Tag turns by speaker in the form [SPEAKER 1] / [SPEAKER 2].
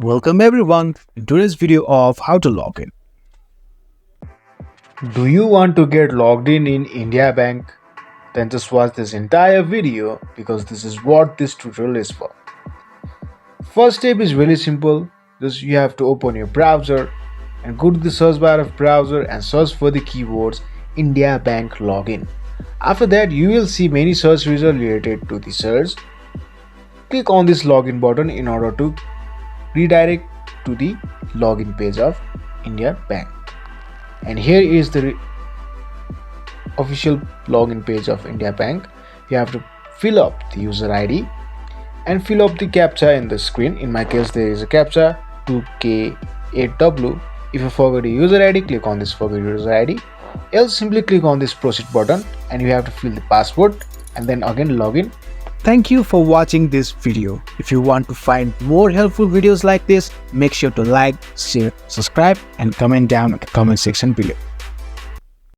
[SPEAKER 1] Welcome everyone in today's video of how to log in.
[SPEAKER 2] Do you want to get logged in India Bank? Then just watch this entire video because this is what this tutorial is for. First step is really simple. Just you have to open your browser and go to the search bar of browser and search for the keywords India Bank login. After that, you will see many search results related to the search. Click on this login button in order to redirect to the login page of India Bank. And here is the official login page of India Bank. You have to fill up the user ID and fill up the captcha in the screen. In my case, there is a captcha 2K8W. If you forget your user ID, click on this forget user ID. Else simply click on this proceed button and you have to fill the password and then again login.
[SPEAKER 1] Thank you for watching this video. If you want to find more helpful videos like this, make sure to like, share, subscribe and comment down in the comment section below.